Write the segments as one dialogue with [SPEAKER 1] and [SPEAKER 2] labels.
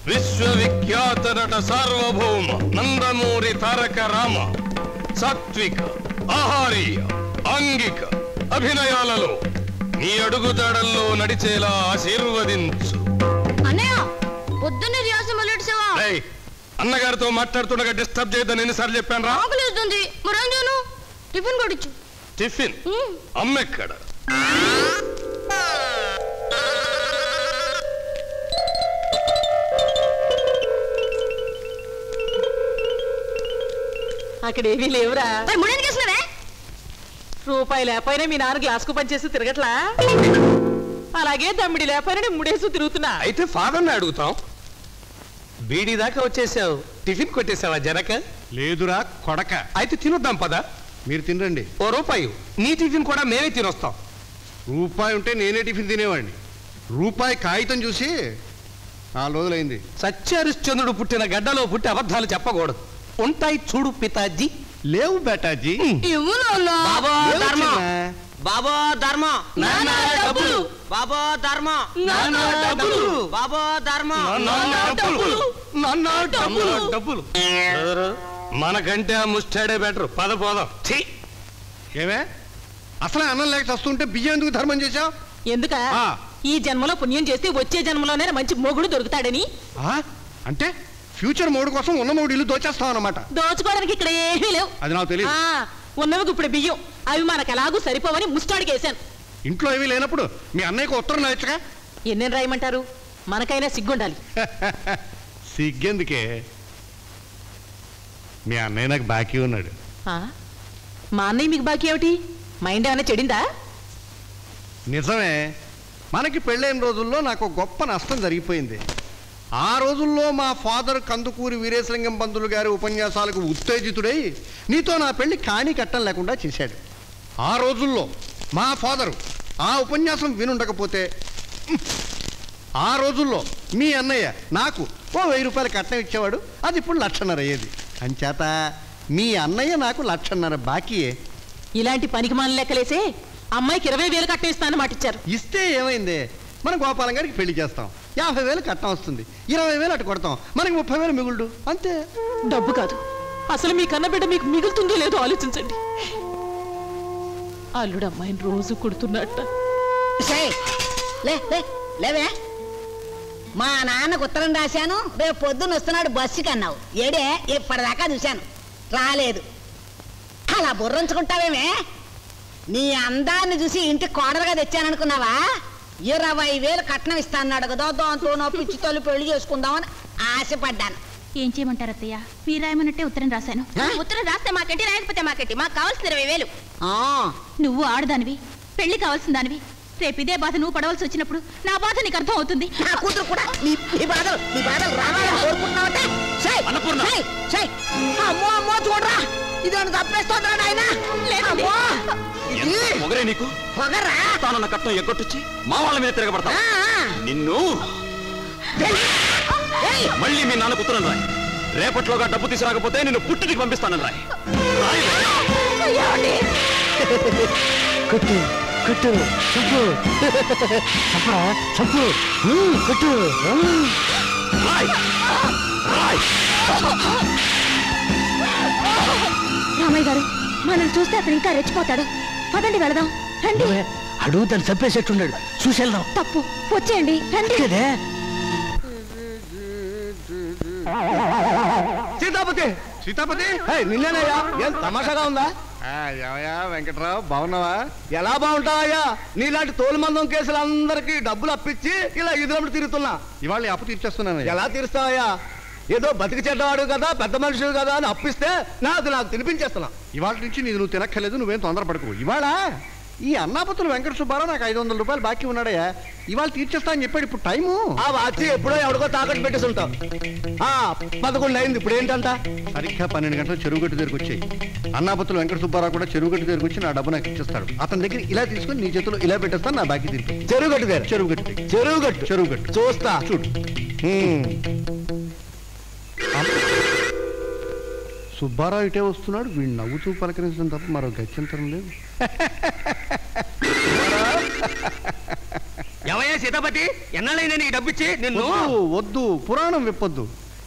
[SPEAKER 1] విశ్వవిఖ్యాత నట సార్వభౌమ నందమూరి తారక రామ సాత్విక ఆహారీయ ఆంగిక అభినయాలలో నీ అడుగుదాడల్లో నడిచేలా ఆశీర్వదించు. అన్నగారితో మాట్లాడుతుండగా డిస్టర్బ్ చేయొద్దని ఎన్నిసార్లు చెప్పాను రా?
[SPEAKER 2] టిఫిన్ కొడిచ్చు.
[SPEAKER 1] టిఫిన్ అమ్మెక్కడ?
[SPEAKER 3] అక్కడేమీ లేవురా. రూపాయి లేకపోయినా మీ నాన్న గ్లాస్కు పనిచేసి తిరగట్లా? అలాగే దమ్మిడి లేకపోయినా ముడేసు తిరుగుతున్నా.
[SPEAKER 1] అయితే ఫాదర్ని అడుగుతాం. బీడీ దాకా వచ్చేసావు, టిఫిన్ కొట్టేసావా జనక?
[SPEAKER 4] లేదురా కొడక.
[SPEAKER 1] అయితే తినొద్దాం పదా.
[SPEAKER 4] మీరు తినండి.
[SPEAKER 1] ఓ రూపాయి నీ టిఫిన్ కూడా మేమే తినొస్తాం.
[SPEAKER 4] రూపాయి ఉంటే నేనే టిఫిన్ తినేవాడిని. రూపాయి కాగితం చూసి 4 రోజులైంది.
[SPEAKER 1] సత్యహరిశ్చంద్రుడు పుట్టిన గడ్డలో పుట్టి అబద్ధాలు చెప్పకూడదు. ఉంటాయి చూడు పితాజీ.
[SPEAKER 4] లేవు బేటాజీ.
[SPEAKER 5] బాబో ధర్మ బాబో ధర్మ బాబో ధర్మ
[SPEAKER 1] డబ్బులు మనకంటే ఆ ముస్టాడే బెటర్. పద పోదాం.
[SPEAKER 4] ఏమే అసలు అన్నం లేక వస్తుంటే బియ్యం ఎందుకు ధర్మం చేశావు?
[SPEAKER 3] ఎందుక ఈ జన్మలో పుణ్యం చేస్తే వచ్చే జన్మలోనే మంచి మొగుడు దొరుకుతాడని.
[SPEAKER 4] అంటే ఫ్యూచర్ మోడు కోసం ఉన్న మూడు ఇల్లు దోచేస్తావు అన్నమాట.
[SPEAKER 3] దోచుకోవడానికి ఇక్కడ ఏమీ లేవు.
[SPEAKER 4] అది నాకు తెలియదు.
[SPEAKER 3] ఉన్నవి ఇప్పుడు బియ్యం, అవి మనకు ఎలాగూ సరిపోవని ముస్తాడికి వేశాను.
[SPEAKER 4] ఇంట్లో ఏమీ లేనప్పుడు మీ అన్నయ్యకు ఉత్తరం రాయొచ్చుగా.
[SPEAKER 3] ఎన్నేం రాయమంటారు? మనకైనా సిగ్గుండాలి.
[SPEAKER 4] సిగ్గెందుకే? మీ అన్నయ్య నాకు బాకీ ఉన్నాడు.
[SPEAKER 3] మా అన్నయ్య మీకు బాకీ ఏమిటి? మైండ్ ఏమైనా చెడిందా?
[SPEAKER 4] నిజమే. మనకి పెళ్ళైన రోజుల్లో నాకు గొప్ప నష్టం జరిగిపోయింది. ఆ రోజుల్లో మా ఫాదర్ కందుకూరి వీరేశలింగం పంతులు గారి ఉపన్యాసాలకు ఉత్తేజితుడై నీతో నా పెళ్లి కాణీ కట్టం లేకుండా చేశాడు. ఆ రోజుల్లో మా ఫాదరు ఆ ఉపన్యాసం వినుండకపోతే ఆ రోజుల్లో మీ అన్నయ్య నాకు ఓ 1000 రూపాయలు కట్నం ఇచ్చేవాడు. అది ఇప్పుడు 1,50,000 అయ్యేది. అంచేత మీ అన్నయ్య నాకు 1,50,000 బాకీయే.
[SPEAKER 3] ఇలాంటి పనికిమాల లెక్కలేసే అమ్మాయికి 20,000 కట్నం ఇస్తానని మాటిచ్చారు.
[SPEAKER 4] ఇస్తే ఏమైంది? మనం గోపాలం గారికి పెళ్లి చేస్తాం, 50,000 కట్నం వస్తుంది, 20,000 అటు కొడతాం, మనకి 30,000 మిగులుడు. అంతే.
[SPEAKER 3] డబ్బు కాదు, అసలు మీ కన్నబిడ్డ మీకు మిగులుతుందో లేదో ఆలోచించండి. అల్లుడు అమ్మాయిని రోజు కుడుతున్నట్ట.
[SPEAKER 2] లేవే, మా నాన్నకు ఉత్తరం రాశాను, రేపు పొద్దున్న వస్తున్నాడు బస్సుకి అన్నావు. ఏడే ఇప్పటిదాకా చూశాను, రాలేదు. అలా బుర్రంచుకుంటావేమే? నీ అందాన్ని చూసి ఇంటికి కోడలుగా తెచ్చాననుకున్నావా? 20,000 కట్నం ఇస్తాన్నాడు కదా, దాంతో నా పిచ్చి తల్లి పెళ్లి చేసుకుందామని ఆశపడ్డాను.
[SPEAKER 6] ఏం చేయమంటారు అత్తయ్య? మీరు రాయమన్నట్టే ఉత్తరం రాశాను.
[SPEAKER 2] ఉత్తరం రాస్తే మాకేంటి, రాయకపోతే మాకేంటి? మాకు కావాల్సిన 20,000.
[SPEAKER 6] నువ్వు ఆడదానివి, పెళ్లి కావాల్సిన దానివి. రేపు ఇదే బాధ నువ్వు పడవలసి వచ్చినప్పుడు నా బాధ నీకు అర్థం అవుతుంది.
[SPEAKER 2] నా కూతురు కూడా నీ బాధలు రావాలని కోరుకుంటున్నావంటే అమ్మో అమ్మో చూడరా, ఇదేమన్నా తప్పేస్తుందా నాయన?
[SPEAKER 5] మొగరే నీకు తానన్న కట్నం ఎగ్గొట్టుచ్చి మా వాళ్ళ మీద తిరగబడతా నిన్ను. మళ్ళీ మీ నాన్నకు ఉత్తరం రాయి. రేపట్లోగా డబ్బు తీసుకురాకపోతే నిన్ను పుట్టికి పంపిస్తానని రాయి.
[SPEAKER 7] కట్టు కట్టు చంపు చంపరా చంపు కట్టు.
[SPEAKER 6] రామయ్య గారు, మనల్ని చూస్తే అతను ఇంకా రెచ్చిపోతాడు. పదండి వెళదాం. రండి.
[SPEAKER 7] అడుగు దాన్ని చంపేసేట్టున్నాడు, చూసి వెళ్దాం.
[SPEAKER 6] తప్పు, వచ్చేయండి రండి.
[SPEAKER 4] సీతాపతి
[SPEAKER 7] నిన్నేనయ్యా, ఏం తమాషాగా ఉందా?
[SPEAKER 4] ఏమయ్యా వెంకట్రావు, బాగున్నావా?
[SPEAKER 7] ఎలా బాగుంటావయ్యా? నీలాంటి తోలుమందం కేసులందరికీ డబ్బులు అప్పించి ఇలా ఇదిలప్పుడు తిరుగుతున్నా.
[SPEAKER 4] ఇవాళ అప్పు తీర్చేస్తున్నాను.
[SPEAKER 7] ఎలా తీరుస్తావయ్యా? ఏదో బతికి చెడ్డవాడు కదా, పెద్ద మనుషులు కదా అని అప్పిస్తే నాకు తినిపించేస్తున్నా.
[SPEAKER 4] ఇవాళ నుంచి నువ్వు తినక్కర్లేదు, నువ్వేం తొందరపడకు. ఇవాళ ఈ అన్నాపతులు వెంకట సుబ్బారావు నాకు 500 రూపాయలు బాకీ ఉన్నాడయ్యా, ఇవాళ తీర్చేస్తా అని చెప్పాడు. ఇప్పుడు టైము
[SPEAKER 7] ఆ వాచి ఎప్పుడో ఎవడికో తాకట్టు పెట్టేసి ఉంటాం. 11 అయింది, ఇప్పుడు ఏంటంట?
[SPEAKER 4] సరిగ్గా 12 గంటలు చెరువు గట్టు దగ్గరకు వచ్చాయి. అన్నాపతులు వెంకట సుబ్బారావు కూడా చెరువు గట్టు దగ్గరకు వచ్చి నా డబ్బు నాకు ఇచ్చేస్తాడు. అతని దగ్గర ఇలా తీసుకుని నీ చేతిలో ఇలా పెట్టేస్తాను, నా బాకీ తీర్పు.
[SPEAKER 7] చెరువు గట్టు దగ్గర? చెరువు గట్టు చూస్తా, చూడు.
[SPEAKER 4] సుబ్బారావు ఇటే వస్తున్నాడు, వీడు నవ్వుతూ పలకరించడం తప్ప మరో గత్యంతరం లేదు.
[SPEAKER 5] ఎవయ్యా సీత
[SPEAKER 7] సీతాపతి ఎన్నాళ్ళైనా నీకు డబ్బిచ్చి నిన్ను
[SPEAKER 4] వద్దు వద్దు పురాణం విప్పొద్దు.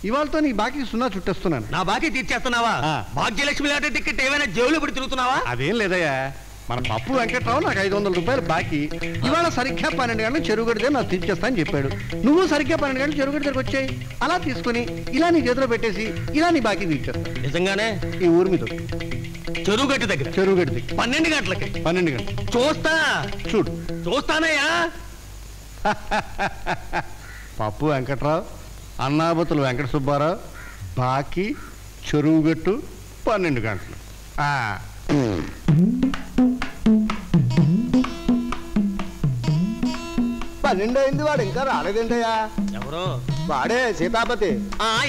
[SPEAKER 4] ఇవాళతో నీ బాకీ సున్నా చుట్టేస్తున్నాను.
[SPEAKER 7] నా బాకీ తీర్చేస్తున్నావా? భాగ్యలక్ష్మి లాంటి టికెట్ ఏమైనా జేబులో పెట్టి తిరుగుతున్నావా?
[SPEAKER 4] అదేం లేదయ్యా, మన పప్పు వెంకట్రావు నాకు 500 రూపాయలు బాకీ. ఇవాళ సరిగ్గా 12 గంటలకు చెరువుగడితే నాకు తీర్చేస్తా అని చెప్పాడు. నువ్వు సరిగ్గా 12 గంటలకు చెరువుగడి దగ్గరకు వచ్చాయి. అలా తీసుకుని ఇలా నీ చేతిలో పెట్టేసి ఇలా నీ బాకీ తీర్చేస్తా.
[SPEAKER 7] నిజంగానే?
[SPEAKER 4] ఈ ఊరి మీద
[SPEAKER 7] చెరువుగట్టి దగ్గర
[SPEAKER 4] చెరువుగడి
[SPEAKER 7] 12 గంటలకి
[SPEAKER 4] 12 గంటలు
[SPEAKER 7] చూస్తా.
[SPEAKER 4] చూడు.
[SPEAKER 7] చూస్తానయ్యా.
[SPEAKER 4] పప్పు వెంకట్రావు, అన్నాబతులు వెంకట సుబ్బారావు, బాకీ చెరువుగట్టు 12 గంటలు.
[SPEAKER 7] 12 అయింది, వాడు ఇంకా రాలేదేంటయ్యా? ఎవరు? వాడే సీతాపతి.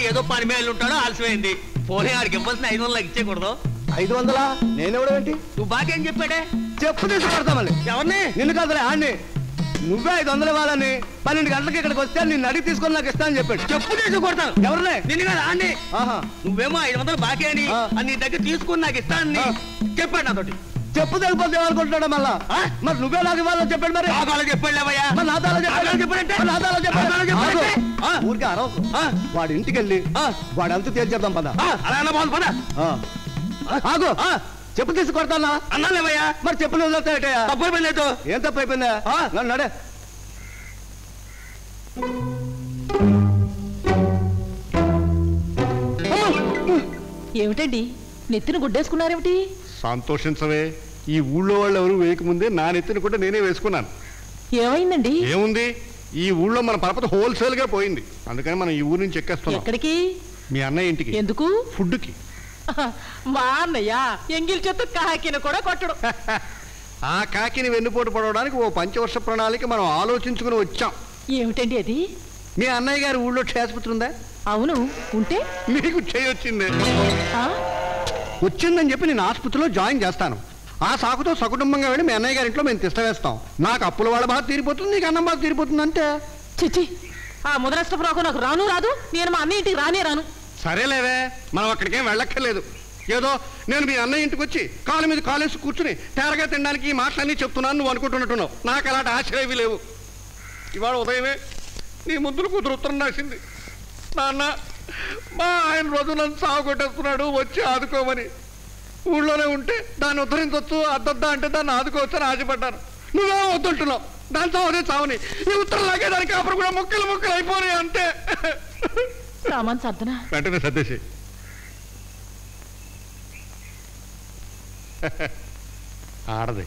[SPEAKER 7] ఏదో పని మీద ఉంటాడో ఆలస్యమైంది. పోనీ ఆడికి ఇవ్వాల్సిన 500 ఇచ్చేకూడదు. 500? నేనెవడేంటి? నువ్వు బాకీ ఏం చెప్పాడే? చెప్పు తీసుకొడతా మళ్ళీ. ఎవరిని? నిన్ను కాదులే ఆడిని. నువ్వే 500 ఇవ్వాలని 12 గంటలకు ఇక్కడికి వస్తే నిన్ను అడిగి తీసుకొని నాకు ఇస్తానని చెప్పాడు. చెప్పు తీసుకొడతాను. ఎవరినే? నిన్ను కదా ఆడిని. నువ్వేమో 500 బాకీ అని నీ దగ్గర తీసుకుని నాకు ఇస్తానని చెప్పాడు నాతోటి. చెప్పు తెలిపోతే ఏమనుకుంటున్నాడు మళ్ళా? మరి నువ్వే నాకు ఇవ్వాలని చెప్పాడు. మరి నాతో చెప్పాడులేవయ్యా. ఊరికే అనవసరం. వాడి ఇంటికి వెళ్ళి వాడు అంత తేల్చేద్దాం పద. అలా బాగుంది పద. ఆగు. చెప్పు తీసి కొడతానా అన్నాలేవయ్యా. మరి చెప్పులు వదిలేస్తాయటయ్యా. తప్పు అయిపోయింది. ఏం తప్పు అయిపోయిందా? నడే.
[SPEAKER 3] ఏమిటండి నెత్తిన గుడ్డేసుకున్నారేమిటి?
[SPEAKER 4] సంతోషించవే, ఈ ఊళ్ళో వాళ్ళు ఎవరు వేయకముందే నా నెత్తిని కూడా నేనే వేసుకున్నాను.
[SPEAKER 3] ఏమైందండి?
[SPEAKER 4] ఏముంది, ఈ ఊళ్ళో మన పరపతి హోల్సేల్ గా పోయింది. అందుకని మనం ఈ ఊరు నుంచి ఎక్కేస్తున్నాం.
[SPEAKER 3] ఎక్కడికి?
[SPEAKER 4] మీ అన్నయ్య ఇంటికి.
[SPEAKER 3] ఎందుకు?
[SPEAKER 4] ఫుడ్కి.
[SPEAKER 3] మా అన్నయ్య ఎంగిల్ చెత్త కాకిని కూడా కొట్టడు.
[SPEAKER 4] ఆ కాకిని వెన్నుపోటు పడవడానికి ఓ పంచవర్ష ప్రణాళిక మనం ఆలోచించుకుని వచ్చాం.
[SPEAKER 3] ఏమిటండి అది?
[SPEAKER 4] మీ అన్నయ్య గారి ఊళ్ళో క్షేత్రం ఉందా?
[SPEAKER 3] అవును, ఉంటే
[SPEAKER 4] మీకు చేయొచ్చింది. వచ్చిందని చెప్పి నేను ఆసుపత్రిలో జాయిన్ చేస్తాను. ఆ సాకుతో సకుటుంబంగా వెళ్ళి మీ అన్నయ్య గారి ఇంట్లో మేము తిష్ట వేస్తాం. నాకు అప్పుల వాళ్ళ బాధ తీరిపోతుంది, నీకు అన్నం బాధ తీరిపోతుంది అంతే.
[SPEAKER 3] చిచ్చి, ఆ ముదరష్టపు రాకు నాకు రాను రాదు. నేను మా అన్నయ్య ఇంటికి రానే రాను.
[SPEAKER 4] సరేలేవే, మనం అక్కడికేం వెళ్ళక్కర్లేదు. ఏదో నేను మీ అన్నయ్య ఇంటికి వచ్చి కాలు మీద కాలేసి కూర్చుని తేరగా తినడానికి ఈ మాటలన్నీ చెప్తున్నాను నువ్వు అనుకుంటున్నట్టున్నావు. నాకు అలాంటి ఆశ్చర్యవి లేవు. ఇవాళ ఉదయమే నీ ముద్దులు కూతురు ఉత్తరం రాసింది. నాన్న, మా ఆయన రోజు నన్ను సాగు కొట్టేస్తున్నాడు, వచ్చి ఆదుకోమని. ఊళ్ళోనే ఉంటే దాన్ని ఉద్ధరించవచ్చు, అద్దద్దా అంటే దాన్ని ఆదుకోవచ్చు అని ఆశపడ్డాను. నువ్వే వద్దుంటున్నావు. దాని చావనే చావని ఈ ఉత్తరం లాగే దానికి అప్పుడు కూడా ముక్కలు ముక్కలు అయిపోయి అంతే.
[SPEAKER 3] సామాన్ సర్దనా?
[SPEAKER 4] వెంటనే సర్దేసి. ఆడది